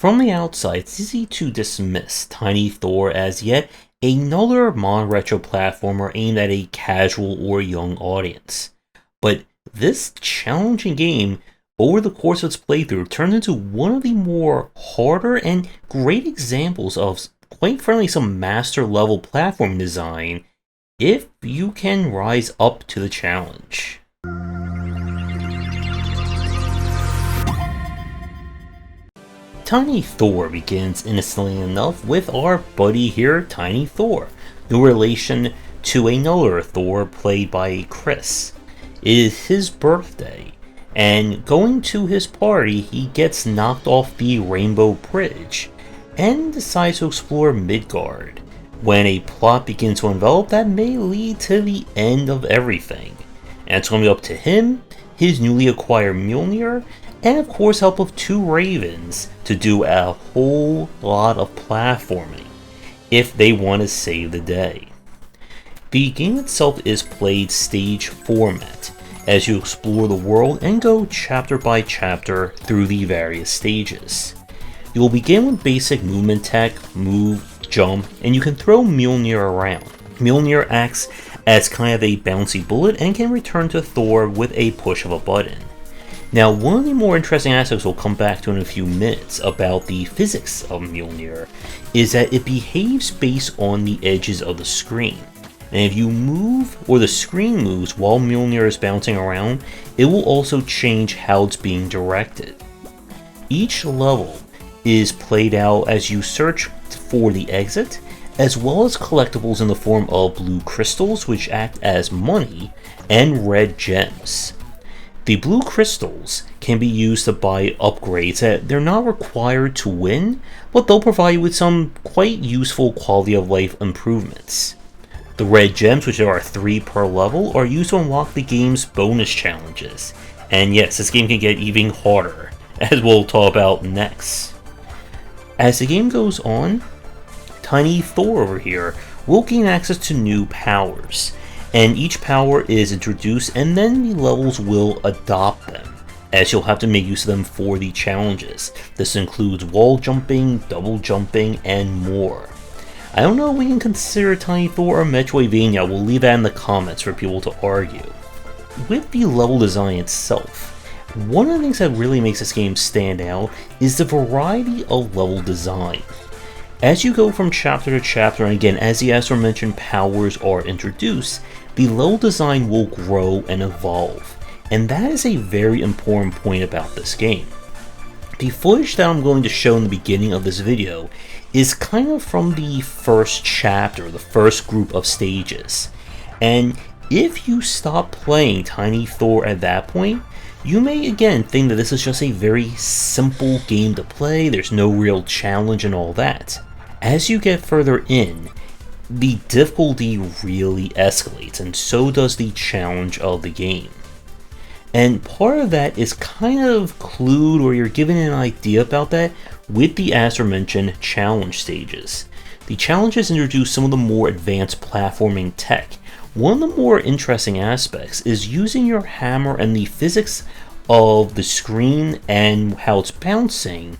From the outside, it's easy to dismiss Tiny Thor as yet another non-retro platformer aimed at a casual or young audience. But this challenging game, over the course of its playthrough, turned into one of the more harder and great examples of, quite frankly, some master-level platform design if you can rise up to the challenge. Tiny Thor begins innocently enough with our buddy here, Tiny Thor, no relation to another Thor played by Chris. It is his birthday, and going to his party, he gets knocked off the Rainbow Bridge and decides to explore Midgard, when a plot begins to envelop that may lead to the end of everything. And it's going to be up to him, his newly acquired Mjolnir, and of course help of two ravens to do a whole lot of platforming if they want to save the day. The game itself is played stage format as you explore the world and go chapter by chapter through the various stages. You will begin with basic movement tech, move, jump, and you can throw Mjolnir around. Mjolnir acts as kind of a bouncy bullet and can return to Thor with a push of a button. Now, one of the more interesting aspects we'll come back to in a few minutes about the physics of Mjolnir is that it behaves based on the edges of the screen. And if you move, or the screen moves while Mjolnir is bouncing around, it will also change how it's being directed. Each level is played out as you search for the exit, as well as collectibles in the form of blue crystals, which act as money, and red gems. The blue crystals can be used to buy upgrades that they're not required to win, but they'll provide you with some quite useful quality of life improvements. The red gems, which there are 3 per level, are used to unlock the game's bonus challenges. And yes, this game can get even harder, as we'll talk about next. As the game goes on, Tiny Thor over here will gain access to new powers, and each power is introduced and then the levels will adopt them, as you'll have to make use of them for the challenges. This includes wall jumping, double jumping, and more. I don't know if we can consider Tiny Thor a Metroidvania, we'll leave that in the comments for people to argue. With the level design itself, one of the things that really makes this game stand out is the variety of level design. As you go from chapter to chapter, and again, as the aforementioned powers are introduced, the level design will grow and evolve, and that is a very important point about this game. The footage that I'm going to show in the beginning of this video is kind of from the first chapter, the first group of stages, and if you stop playing Tiny Thor at that point, you may again think that this is just a very simple game to play, there's no real challenge and all that. As you get further in, the difficulty really escalates, and so does the challenge of the game. And part of that is kind of clued, or you're given an idea about that, with the aforementioned challenge stages. The challenges introduce some of the more advanced platforming tech. One of the more interesting aspects is using your hammer and the physics of the screen and how it's bouncing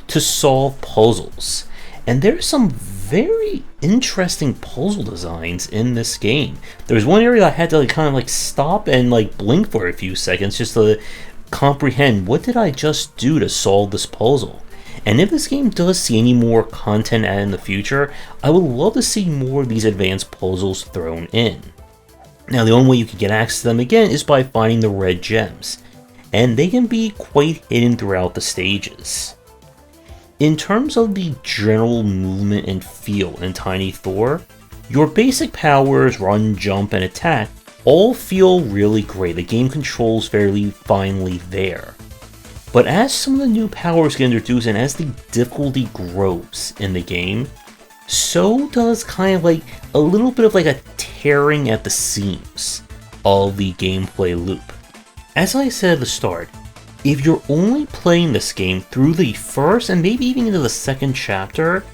to solve puzzles. And there's some very interesting puzzle designs in this game. There's one area I had to kind of stop and blink for a few seconds just to comprehend what did I just do to solve this puzzle. And if this game does see any more content added in the future, I would love to see more of these advanced puzzles thrown in. Now, the only way you can get access to them again is by finding the red gems, and they can be quite hidden throughout the stages. In terms of the general movement and feel in Tiny Thor, your basic powers, run, jump, and attack, all feel really great. The game controls fairly finely there. But as some of the new powers get introduced and as the difficulty grows in the game, so does kind of a little bit of a tearing at the seams of the gameplay loop. As I said at the start, if you're only playing this game through the first and maybe even into the second chapter,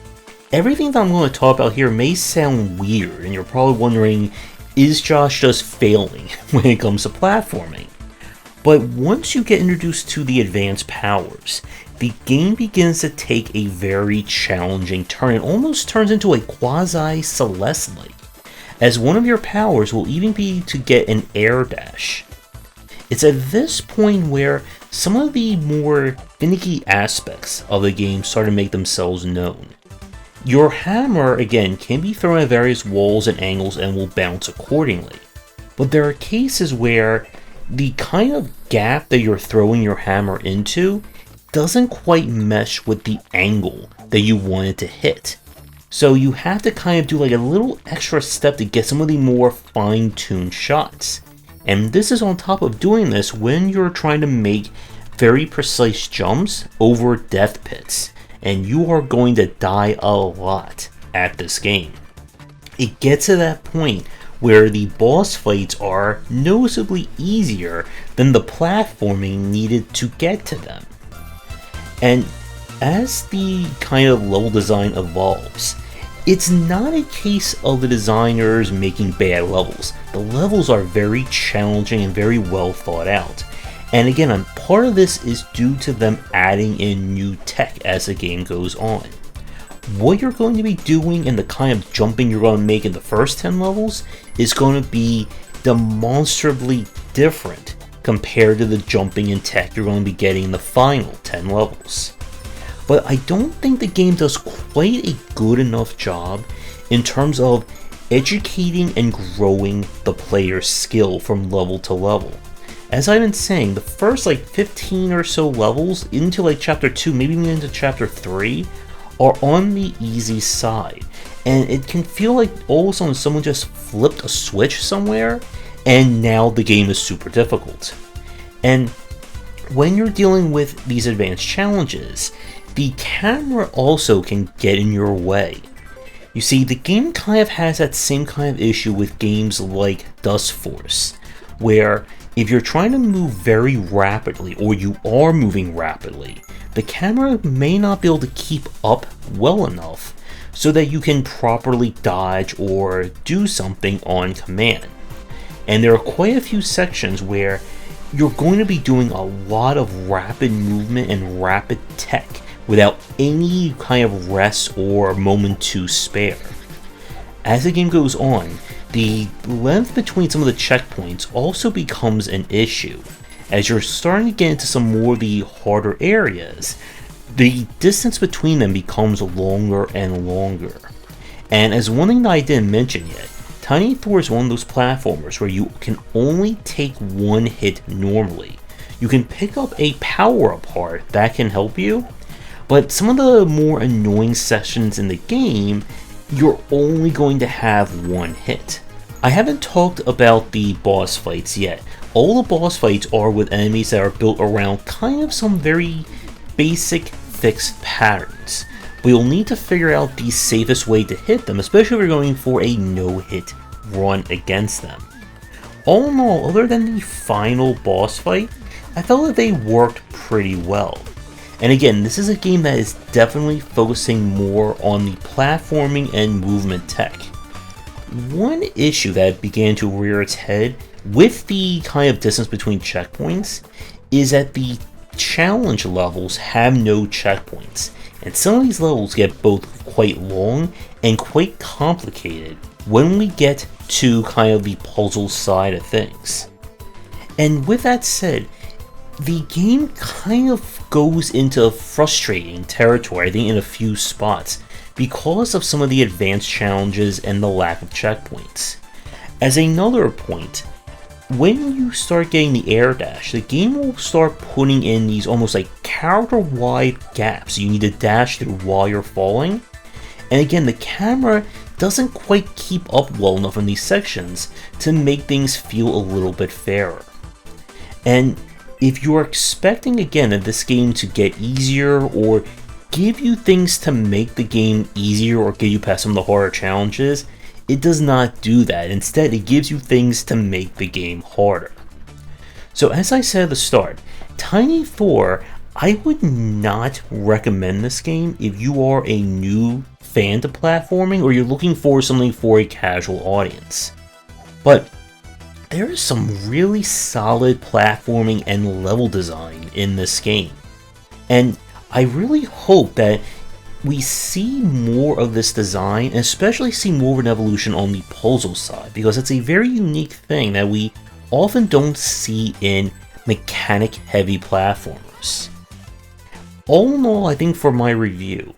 everything that I'm going to talk about here may sound weird, and you're probably wondering, is Josh just failing when it comes to platforming? But once you get introduced to the advanced powers, the game begins to take a very challenging turn. It almost turns into a quasi-Celeste-like, as one of your powers will even be to get an air dash. It's at this point where some of the more finicky aspects of the game start to make themselves known. Your hammer, again, can be thrown at various walls and angles and will bounce accordingly. But there are cases where the kind of gap that you're throwing your hammer into doesn't quite mesh with the angle that you want it to hit. So you have to kind of do like a little extra step to get some of the more fine-tuned shots. And this is on top of doing this when you're trying to make very precise jumps over death pits. And you are going to die a lot at this game. It gets to that point where the boss fights are noticeably easier than the platforming needed to get to them. And as the kind of level design evolves, it's not a case of the designers making bad levels. The levels are very challenging and very well thought out. And again, part of this is due to them adding in new tech as the game goes on. What you're going to be doing and the kind of jumping you're going to make in the first 10 levels is going to be demonstrably different compared to the jumping and tech you're going to be getting in the final 10 levels. But I don't think the game does quite a good enough job in terms of educating and growing the player's skill from level to level. As I've been saying, the first 15 or so levels into chapter 2, maybe even into chapter 3, are on the easy side. And it can feel like all of a sudden someone just flipped a switch somewhere, and now the game is super difficult. And when you're dealing with these advanced challenges, the camera also can get in your way. You see, the game kind of has that same kind of issue with games like Dust Force, where if you're trying to move very rapidly, or you are moving rapidly, the camera may not be able to keep up well enough so that you can properly dodge or do something on command. And there are quite a few sections where you're going to be doing a lot of rapid movement and rapid tech without any kind of rest or moment to spare. As the game goes on, the length between some of the checkpoints also becomes an issue. As you're starting to get into some more of the harder areas, the distance between them becomes longer and longer. And as one thing that I didn't mention yet, Tiny Thor is one of those platformers where you can only take one hit normally. You can pick up a power apart that can help you, but some of the more annoying sections in the game, you're only going to have one hit. I haven't talked about the boss fights yet. All the boss fights are with enemies that are built around kind of some very basic fixed patterns. But you'll need to figure out the safest way to hit them, especially if you're going for a no-hit run against them. All in all, other than the final boss fight, I felt that they worked pretty well. And again, this is a game that is definitely focusing more on the platforming and movement tech. One issue that began to rear its head with the kind of distance between checkpoints is that the challenge levels have no checkpoints, and some of these levels get both quite long and quite complicated when we get to kind of the puzzle side of things. And with that said, the game kind of goes into frustrating territory, I think, in a few spots because of some of the advanced challenges and the lack of checkpoints. As another point, when you start getting the air dash, the game will start putting in these almost like character-wide gaps you need to dash through while you're falling. And again, the camera doesn't quite keep up well enough in these sections to make things feel a little bit fairer. And if you're expecting, again, this game to get easier or give you things to make the game easier or get you past some of the harder challenges, it does not do that. Instead, it gives you things to make the game harder. So as I said at the start, Tiny Thor, I would not recommend this game if you are a new fan to platforming or you're looking for something for a casual audience. But there is some really solid platforming and level design in this game. And I really hope that we see more of this design, and especially see more of an evolution on the puzzle side, because it's a very unique thing that we often don't see in mechanic-heavy platformers. All in all, I think for my review,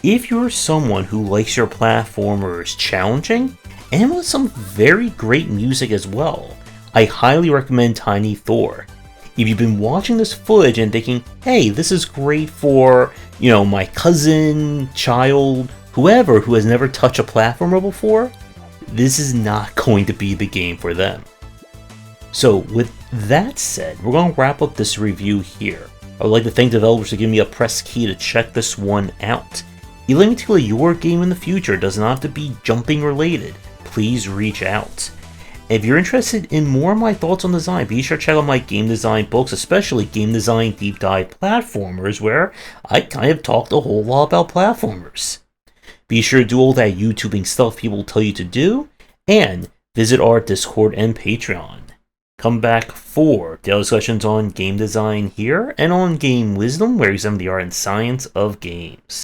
if you're someone who likes your platformers challenging, and with some very great music as well, I highly recommend Tiny Thor. If you've been watching this footage and thinking, hey, this is great for, my cousin, child, whoever who has never touched a platformer before, this is not going to be the game for them. So with that said, we're going to wrap up this review here. I would like to thank developers for giving me a press key to check this one out. If you'd like me to play your game in the future, it does not have to be jumping related, please reach out. If you're interested in more of my thoughts on design, be sure to check out my game design books, especially Game Design Deep Dive Platformers, where I kind of talked a whole lot about platformers. Be sure to do all that YouTubing stuff people tell you to do, and visit our Discord and Patreon. Come back for daily discussions on game design here, and on Game Wisdom, where we examine the art and science of games.